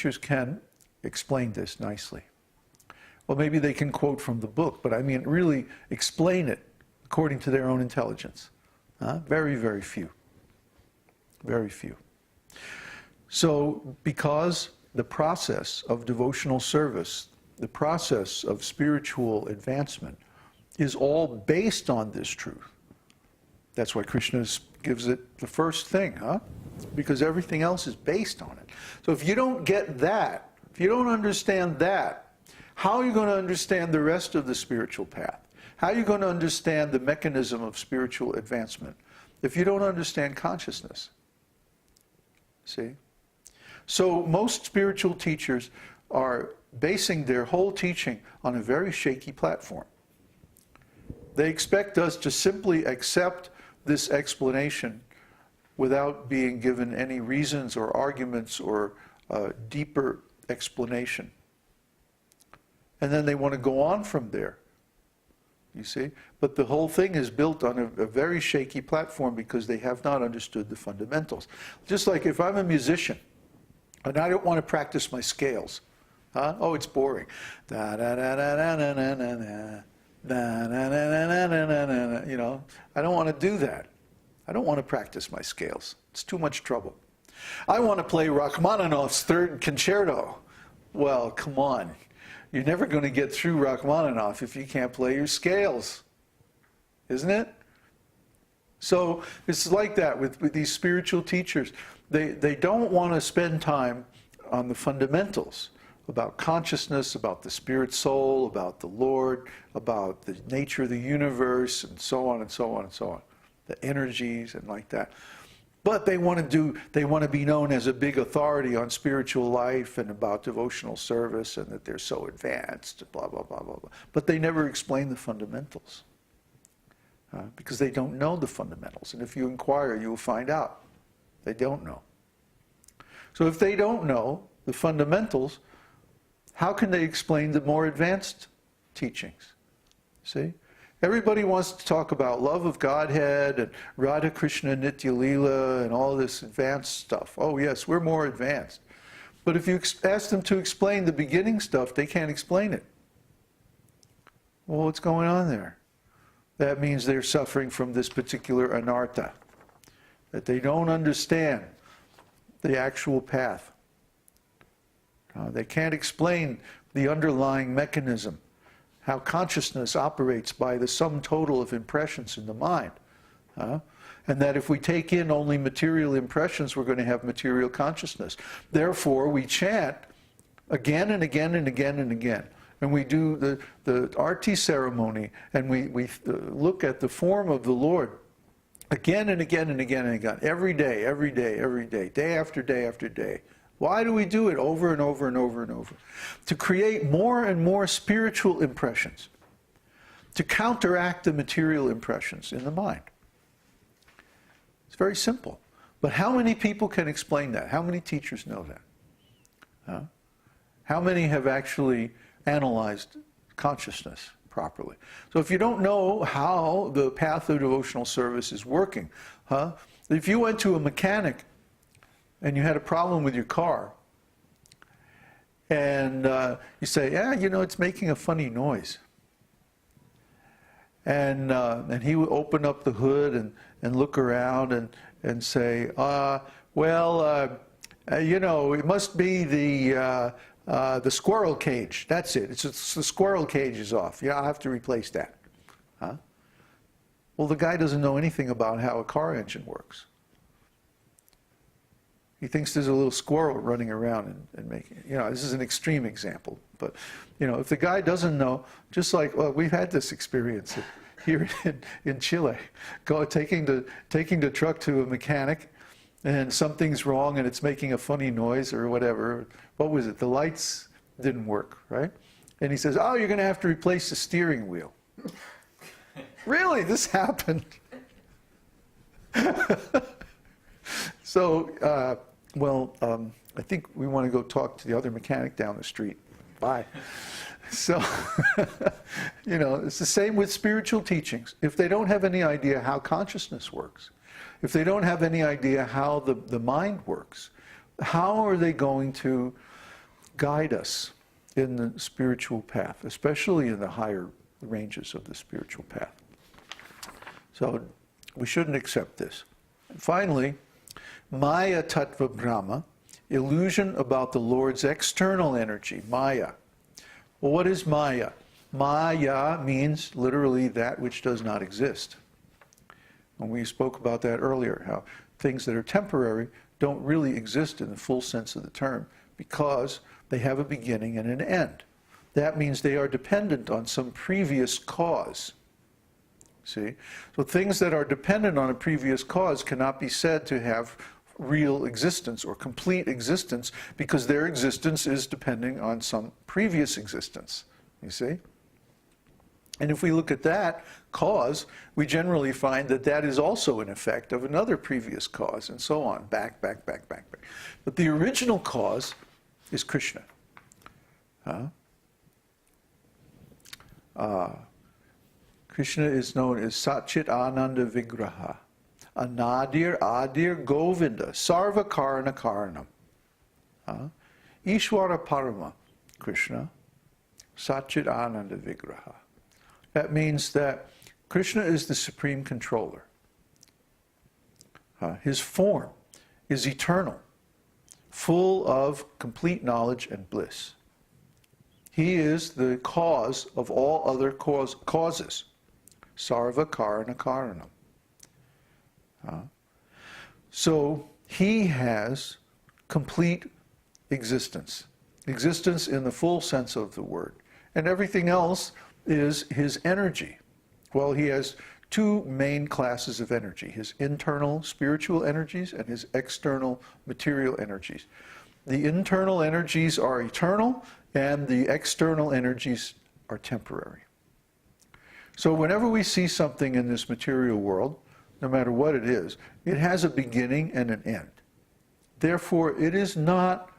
teachers can explain this nicely. Well, maybe they can quote from the book, but I mean really explain it according to their own intelligence. Very, very few. Very few. So, because the process of devotional service, the process of spiritual advancement, is all based on this truth. That's why Krishna gives it the first thing, because everything else is based on it. So if you don't get that, if you don't understand that, how are you going to understand the rest of the spiritual path? How are you going to understand the mechanism of spiritual advancement if you don't understand consciousness? See? So most spiritual teachers are basing their whole teaching on a very shaky platform. They expect us to simply accept this explanation without being given any reasons or arguments or deeper explanation. And then they want to go on from there, you see? But the whole thing is built on a very shaky platform because they have not understood the fundamentals. Just like if I'm a musician and I don't want to practice my scales, oh, it's boring. Da da da da da da da da. You know, I don't want to do that. I don't want to practice my scales. It's too much trouble. I want to play Rachmaninoff's third concerto. Well, come on. You're never going to get through Rachmaninoff if you can't play your scales. Isn't it? So it's like that with these spiritual teachers. They don't want to spend time on the fundamentals about consciousness, about the spirit soul, about the Lord, about the nature of the universe, and so on and so on and so on. The energies and like that. But they want to be known as a big authority on spiritual life and about devotional service and that they're so advanced, blah, blah, blah, blah, blah. But they never explain the fundamentals because they don't know the fundamentals. And if you inquire, you will find out. They don't know. So if they don't know the fundamentals, how can they explain the more advanced teachings? See? Everybody wants to talk about love of Godhead and Radha Krishna Nitya Leela and all this advanced stuff. Oh yes, we're more advanced. But if you ask them to explain the beginning stuff, they can't explain it. Well, what's going on there? That means they're suffering from this particular anartha, that they don't understand the actual path. They can't explain the underlying mechanism, how consciousness operates by the sum total of impressions in the mind. And that if we take in only material impressions, we're going to have material consciousness. Therefore, we chant again and again and again and again. And we do the arti ceremony, and we look at the form of the Lord again and again and again and again, every day, every day, every day, day after day after day. Why do we do it over and over and over and over? To create more and more spiritual impressions, to counteract the material impressions in the mind. It's very simple. But how many people can explain that? How many teachers know that? How many have actually analyzed consciousness properly? So if you don't know how the path of devotional service is working, if you went to a mechanic and you had a problem with your car, and you say, yeah, you know, it's making a funny noise. And he would open up the hood and look around and say, well, you know, it must be the squirrel cage. That's it. It's the squirrel cage is off. Yeah, I'll have to replace that. Well, the guy doesn't know anything about how a car engine works. He thinks there's a little squirrel running around and making, you know, this is an extreme example. But, you know, if the guy doesn't know, just like, well, we've had this experience here in Chile, taking the truck to a mechanic, and something's wrong and it's making a funny noise or whatever. What was it? The lights didn't work, right? And he says, oh, you're going to have to replace the steering wheel. Really? This happened? So, I think we want to go talk to the other mechanic down the street. Bye. So, you know, it's the same with spiritual teachings. If they don't have any idea how consciousness works, if they don't have any idea how the mind works, how are they going to guide us in the spiritual path, especially in the higher ranges of the spiritual path. So we shouldn't accept this. And finally, Maya Tattva Brahma, illusion about the Lord's external energy, Maya. Well, what is Maya? Maya means literally that which does not exist. And we spoke about that earlier, how things that are temporary don't really exist in the full sense of the term because they have a beginning and an end. That means they are dependent on some previous cause. See? So things that are dependent on a previous cause cannot be said to have real existence or complete existence because their existence is depending on some previous existence. You see? And if we look at that cause, we generally find that that is also an effect of another previous cause, and so on, back. But the original cause is Krishna. Krishna is known as Satchit Ananda Vigraha, Anadir Adir Govinda, Sarva Karana Karanam. Ishvara Parama, Krishna, Satchit Ananda Vigraha. That means that Krishna is the supreme controller. His form is eternal, full of complete knowledge and bliss. He is the cause of all other causes. Sarva Karana Karanam. So he has complete existence. Existence in the full sense of the word. And everything else is his energy. Well, he has two main classes of energy, his internal spiritual energies and his external material energies. The internal energies are eternal and the external energies are temporary. So whenever we see something in this material world, no matter what it is, it has a beginning and an end. Therefore, it is not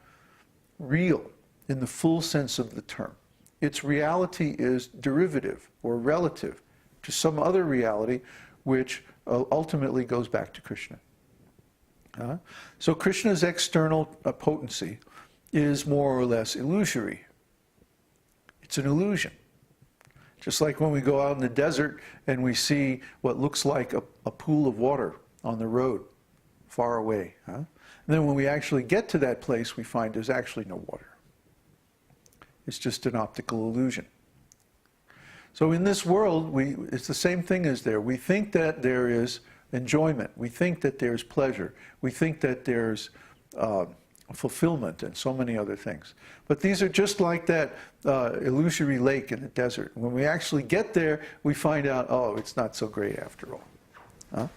real in the full sense of the term. Its reality is derivative or relative to some other reality which ultimately goes back to Krishna. So Krishna's external potency is more or less illusory. It's an illusion. Just like when we go out in the desert and we see what looks like a pool of water on the road far away. And then when we actually get to that place, we find there's actually no water. It's just an optical illusion. So in this world, it's the same thing as there. We think that there is enjoyment. We think that there's pleasure. We think that there's fulfillment and so many other things. But these are just like that illusory lake in the desert. When we actually get there, we find out, oh, it's not so great after all.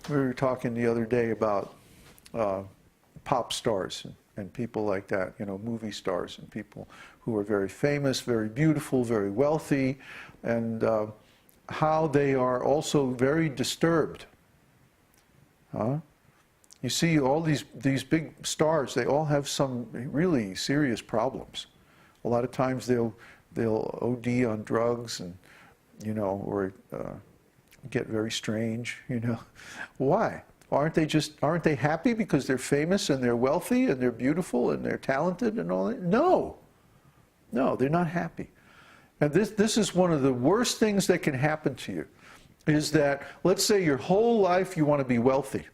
We were talking the other day about pop stars and people like that, you know, movie stars and people who are very famous, very beautiful, very wealthy, and how they are also very disturbed. You see all these big stars, they all have some really serious problems. A lot of times they'll OD on drugs and, you know, or get very strange, you know. Why? Aren't they happy because they're famous and they're wealthy and they're beautiful and they're talented and all that? No. No, they're not happy. And this is one of the worst things that can happen to you, is that, let's say your whole life you want to be wealthy.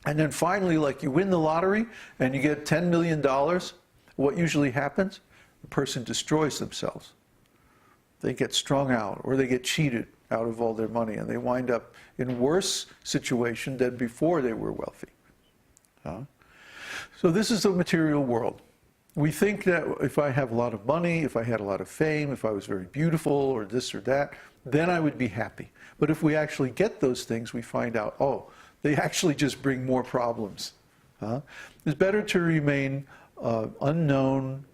And then finally, like, you win the lottery and you get $10 million, what usually happens? The person destroys themselves. They get strung out or they get cheated out of all their money and they wind up in a worse situation than before they were wealthy. So this is the material world. We think that if I have a lot of money, if I had a lot of fame, if I was very beautiful or this or that, then I would be happy. But if we actually get those things, we find out, oh, they actually just bring more problems. It's better to remain unknown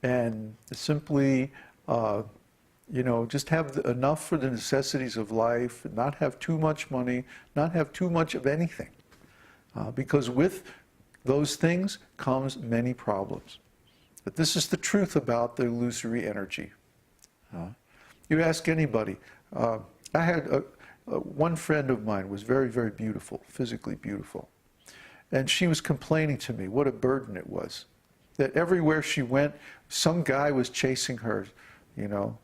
and simply, you know, just have enough for the necessities of life, not have too much money, not have too much of anything. Because with those things comes many problems. But this is the truth about the illusory energy. You ask anybody. I had one friend of mine was very, very beautiful, physically beautiful. And she was complaining to me what a burden it was. that everywhere she went, some guy was chasing her, you know.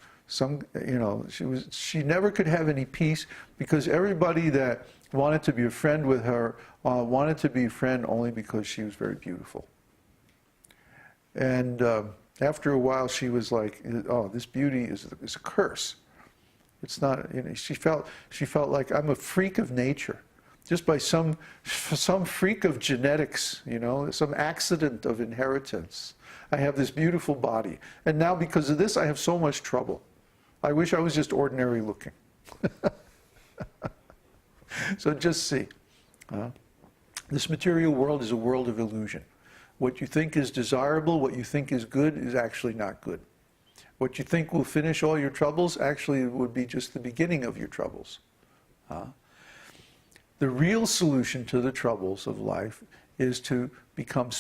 She never could have any peace because everybody that wanted to be a friend with her wanted to be a friend only because she was very beautiful. And after a while, she was like, "Oh, this beauty is a curse. It's not." You know, she felt like I'm a freak of nature, just by some freak of genetics. You know, some accident of inheritance. I have this beautiful body, and now because of this, I have so much trouble. I wish I was just ordinary looking. So just see, this material world is a world of illusion. What you think is desirable, what you think is good, is actually not good. What you think will finish all your troubles actually would be just the beginning of your troubles. The real solution to the troubles of life is to become